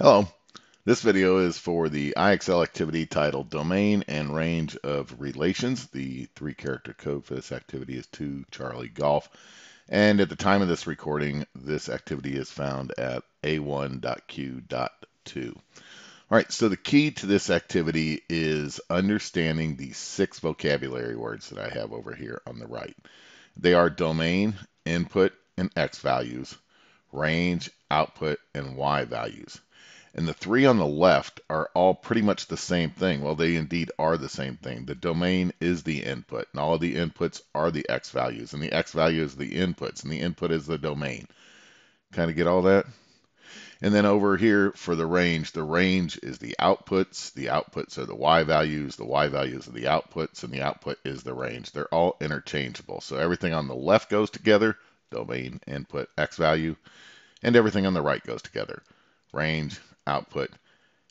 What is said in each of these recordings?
Hello, this video is for the IXL activity titled Domain and Range of Relations. The three-character code for this activity is 2 Charlie Golf, and at the time of this recording, this activity is found at A1.Q.2. All right, so the key to this activity is understanding the 6 vocabulary words that I have over here on the right. They are domain, input, and X values, range, output, and Y values. And the three on the left are all pretty much the same thing. Well, they indeed are the same thing. The domain is the input, and all of the inputs are the X values, and the X value is the inputs, and the input is the domain. Kind of get all that? And then over here for the range is the outputs are the Y values are the outputs, and the output is the range. They're all interchangeable. So everything on the left goes together, domain, input, X value, and everything on the right goes together, range, output,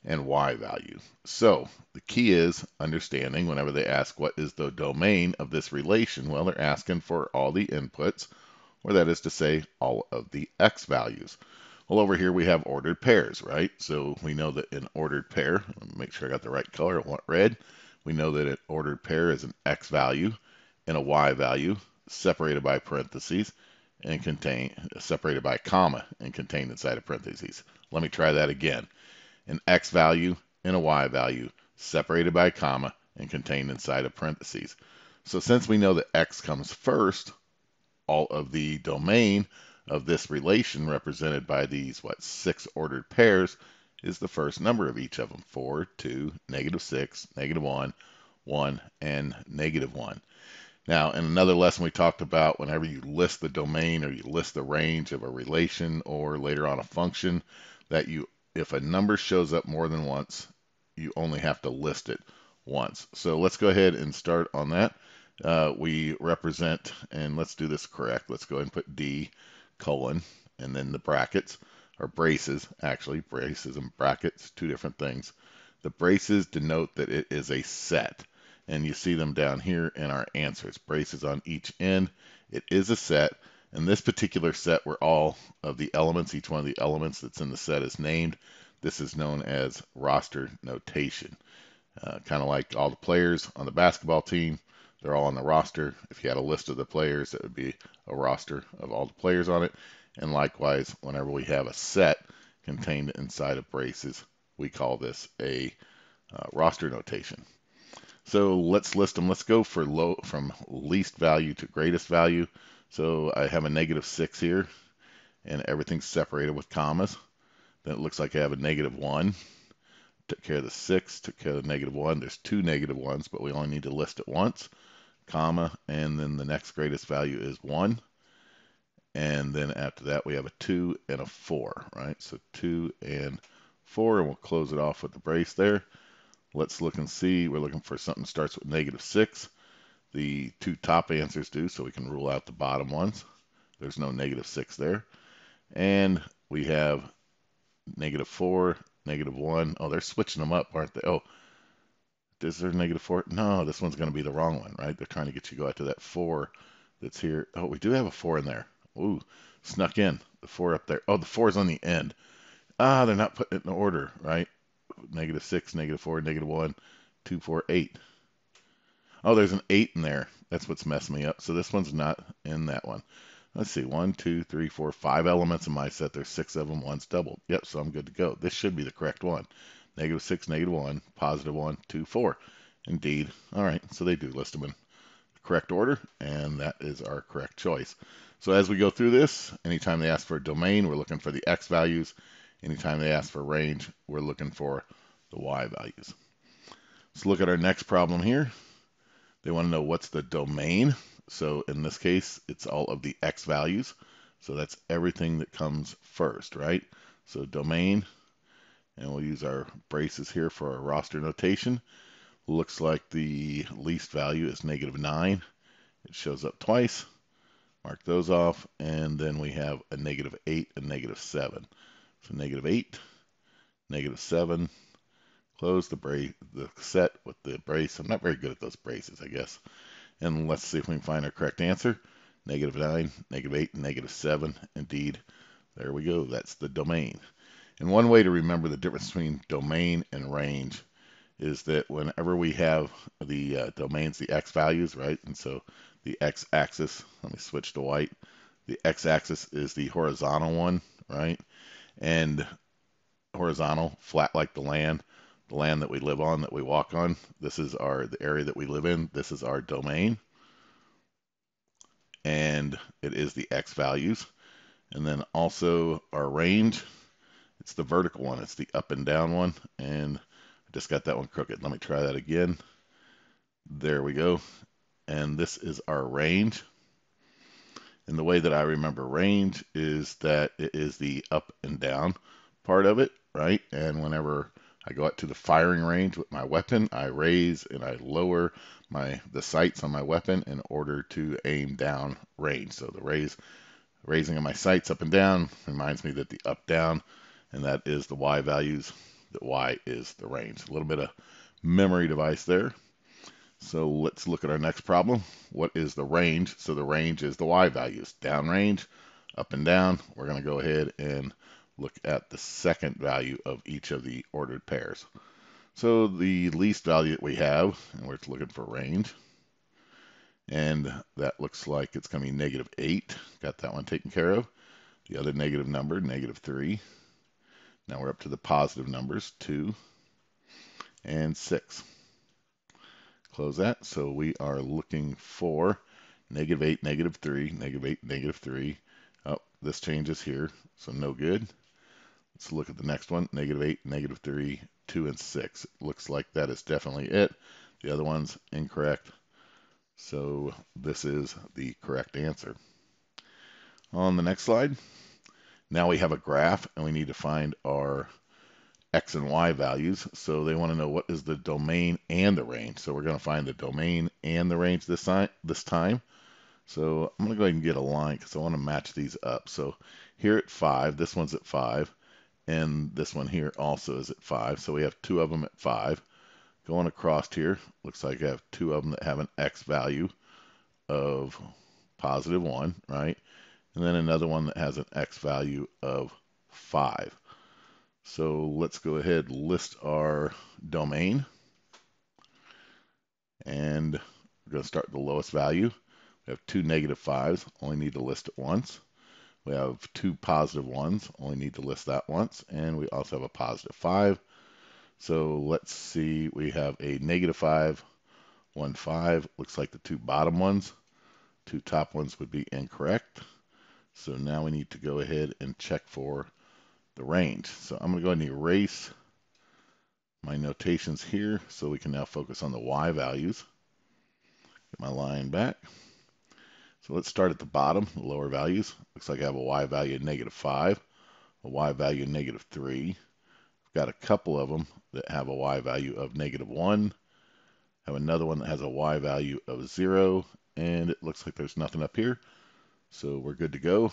and Y value. So the key is understanding whenever they ask what is the domain of this relation, well, they're asking for all the inputs, or that is to say, all of the X values. Well, over here we have ordered pairs, right? So we know that an ordered pair, make sure I got the right color, I want red. We know that an ordered pair is an X value and a Y value separated by parentheses and separated by a comma and contained inside of parentheses. Let me try that again. An X value and a Y value separated by a comma and contained inside of parentheses. So since we know that X comes first, all of the domain of this relation represented by these, 6 ordered pairs is the first number of each of them. 4, 2, -6, -1, 1, and -1. Now, in another lesson we talked about whenever you list the domain or you list the range of a relation or later on a function, that if a number shows up more than once, you only have to list it once. So let's go ahead and start on that. We represent, and let's do this correct. Let's go ahead and put D colon, and then the brackets, or braces, actually, braces and brackets, two different things. The braces denote that it is a set, and you see them down here in our answers. Braces on each end. It is a set, and this particular set where all of the elements, each one of the elements that's in the set is named. This is known as roster notation. Kind of like all the players on the basketball team, they're all on the roster. If you had a list of the players, it would be a roster of all the players on it. And likewise, whenever we have a set contained inside of braces, we call this a roster notation. So let's list them. Let's go from least value to greatest value. So I have a -6 here, and everything's separated with commas. Then it looks like I have a -1. Took care of the 6, took care of the -1. There's two -1s, but we only need to list it once, comma, and then the next greatest value is 1. And then after that, we have a 2 and a 4, right? So 2 and 4, and we'll close it off with the brace there. Let's look and see. We're looking for something that starts with -6. The two top answers do, so we can rule out the bottom ones. There's no -6 there. And we have -4, -1. Oh, they're switching them up, aren't they? Oh, is there -4? No, this one's going to be the wrong one, right? They're trying to get you to go out to that 4 that's here. Oh, we do have a 4 in there. Ooh, snuck in. The 4 up there. Oh, the 4 is on the end. Ah, they're not putting it in order, right? -6, -4, -1, 2, 4, 8. Oh, there's an 8 in there. That's what's messing me up. So this one's not in that one. Let's see. 1, 2, 3, 4, 5 elements in my set. There's 6 of them. One's doubled. Yep, so I'm good to go. This should be the correct one. -6, -1, +1, 2, 4. Indeed. All right, so they do list them in the correct order, and that is our correct choice. So as we go through this, anytime they ask for a domain, we're looking for the X values. Anytime they ask for range, we're looking for the Y values. Let's look at our next problem here. They want to know what's the domain. So in this case, it's all of the X values. So that's everything that comes first, right? So domain, and we'll use our braces here for our roster notation. Looks like the least value is -9. It shows up twice. Mark those off, and then we have a -8 and -7. So -8, -7. Close the set with the brace. I'm not very good at those braces, I guess. And let's see if we can find our correct answer. -9, -8, and -7. Indeed, there we go. That's the domain. And one way to remember the difference between domain and range is that whenever we have the domains, the x values, right? And so the x-axis, let me switch to white. The x-axis is the horizontal one, right? And horizontal, flat like the land that we live on, that we walk on. This is the area that we live in. This is our domain, and it is the x values. And then also our range, it's the vertical one. It's the up and down one, and I just got that one crooked. Let me try that again. There we go. And this is our range. And the way that I remember range is that it is the up and down part of it, right? And whenever I go out to the firing range with my weapon, I raise and I lower the sights on my weapon in order to aim down range. So the raising of my sights up and down reminds me that the up down, and that is the Y values, that Y is the range. A little bit of memory device there. So let's look at our next problem. What is the range? So the range is the Y values. Down range, up and down. We're going to go ahead and look at the second value of each of the ordered pairs. So the least value that we have, and we're looking for range, and that looks like it's going to be -8. Got that one taken care of. The other negative number, -3. Now we're up to the positive numbers, 2 and 6. Close that. So we are looking for -8, -3, -8, -3. Oh, this changes here, so no good. Let's look at the next one, -8, -3, 2, and 6. It looks like that is definitely it. The other one's incorrect. So this is the correct answer. On the next slide, now we have a graph and we need to find our X and Y values. So they want to know what is the domain and the range. So we're going to find the domain and the range this time. So I'm going to go ahead and get a line because I want to match these up. So here at 5, this one's at 5, and this one here also is at 5. So we have two of them at 5. Going across here, looks like I have two of them that have an X value of +1, right? And then another one that has an X value of 5. So let's go ahead and list our domain. And we're going to start with the lowest value. We have two -5s, only need to list it once. We have two +1s, only need to list that once. And we also have a +5. So let's see, we have a -5, 1, 5. Looks like the two bottom ones. Two top ones would be incorrect. So now we need to go ahead and check for the range. So I'm going to go ahead and erase my notations here so we can now focus on the Y values. Get my line back. So let's start at the bottom, the lower values. Looks like I have a Y value of -5, a Y value of -3. I've got a couple of them that have a Y value of -1. Have another one that has a Y value of 0, and it looks like there's nothing up here. So we're good to go.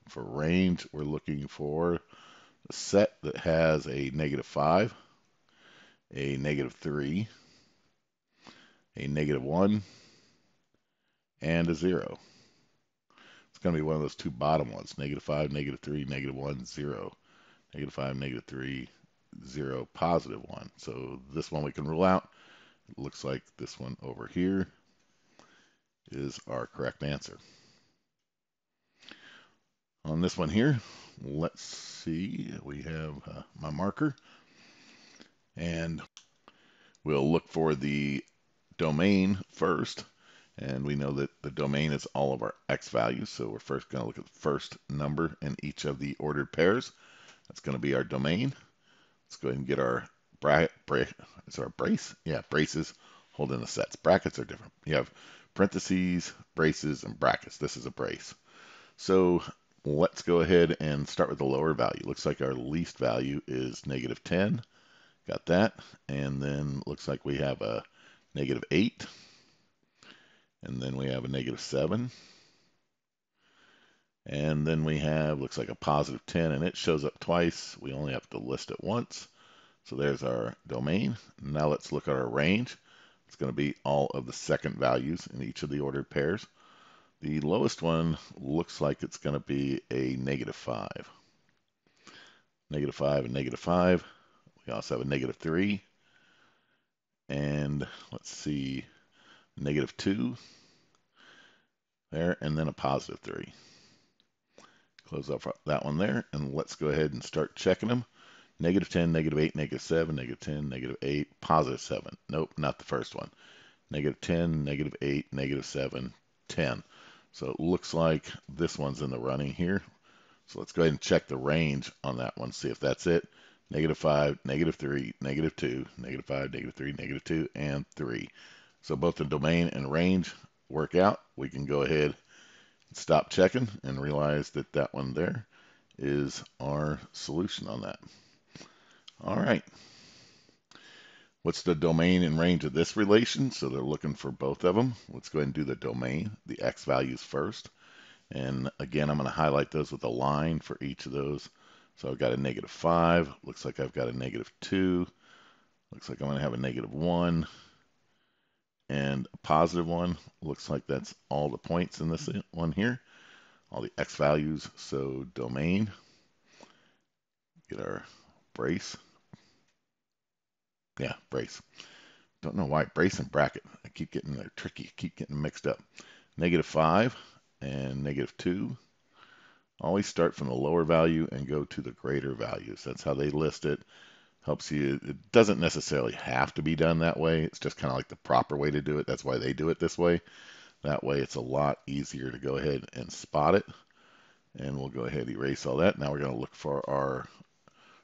For range, we're looking for a set that has a -5, a -3, a -1, and a 0. It's going to be one of those two bottom ones, -5, -3, -1, 0. -5, -3, 0, +1. So this one we can rule out. It looks like this one over here is our correct answer. On this one here, let's see, we have my marker, and we'll look for the domain first, and we know that the domain is all of our X values, so we're first going to look at the first number in each of the ordered pairs. That's going to be our domain. Let's go ahead and get our is our brace? Yeah, braces holding the sets. Brackets are different. You have parentheses, braces, and brackets. This is a brace. So let's go ahead and start with the lower value. Looks like our least value is -10. Got that. And then looks like we have a -8. And then we have a -7. And then we have, looks like a +10, and it shows up twice. We only have to list it once. So there's our domain. Now let's look at our range. It's going to be all of the second values in each of the ordered pairs. The lowest one looks like it's going to be a -5. -5 and -5. We also have a -3, and let's see, -2 there, and then a +3. Close off that one there, and let's go ahead and start checking them. -10, -8, -7, -10, -8, +7. Nope, not the first one. -10, -8, -7, 10. So it looks like this one's in the running here. So let's go ahead and check the range on that one, see if that's it. -5, -3, -2, -5, -3, -2, and 3. So both the domain and range work out. We can go ahead and stop checking and realize that that one there is our solution on that. All right. What's the domain and range of this relation? So they're looking for both of them. Let's go ahead and do the domain, the x values first. And again, I'm going to highlight those with a line for each of those. So I've got a -5. Looks like I've got a -2. Looks like I'm going to have a -1 and a +1. Looks like that's all the points in this one here, all the x values. So domain, get our brace. Yeah, brace. Don't know why brace and bracket. I keep getting they're tricky. Keep getting mixed up. -5 and -2. Always start from the lower value and go to the greater values. That's how they list it. Helps you. It doesn't necessarily have to be done that way. It's just kind of like the proper way to do it. That's why they do it this way. That way it's a lot easier to go ahead and spot it. And we'll go ahead and erase all that. Now we're going to look for our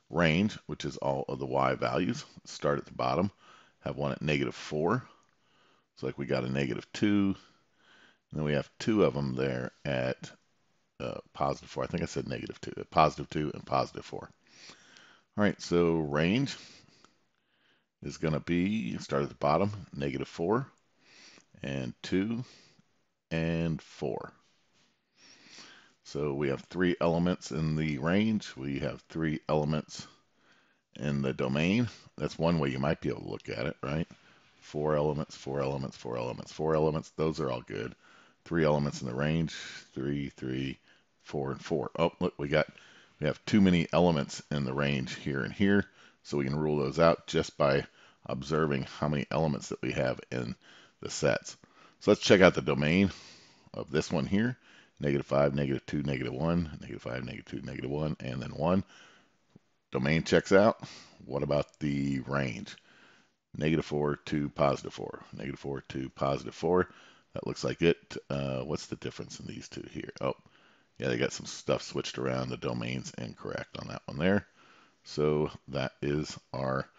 range, which is all of the y values. Start at the bottom. Have one at -4. So like we got a -2. And then we have two of them there at +4. I think I said -2. +2 and +4. All right, so range is going to be, start at the bottom, -4 and 2 and 4. So we have 3 elements in the range. We have 3 elements in the domain. That's one way you might be able to look at it, right? 4 elements, 4 elements, 4 elements, 4 elements. Those are all good. 3 elements in the range, 3, 3, 4, and 4. Oh, look, we have too many elements in the range here and here, so we can rule those out just by observing how many elements that we have in the sets. So let's check out the domain of this one here. -5, -2, -1, -5, -2, -1, and then 1. Domain checks out. What about the range? -4 to +4. -4 to +4. That looks like it. What's the difference in these two here? Oh, yeah, they got some stuff switched around. The domain's incorrect on that one there. So that is our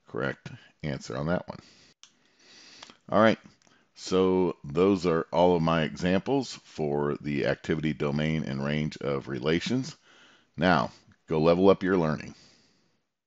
correct answer on that one. All right. So those are all of my examples for the activity, domain, and range of relations. Now, go level up your learning.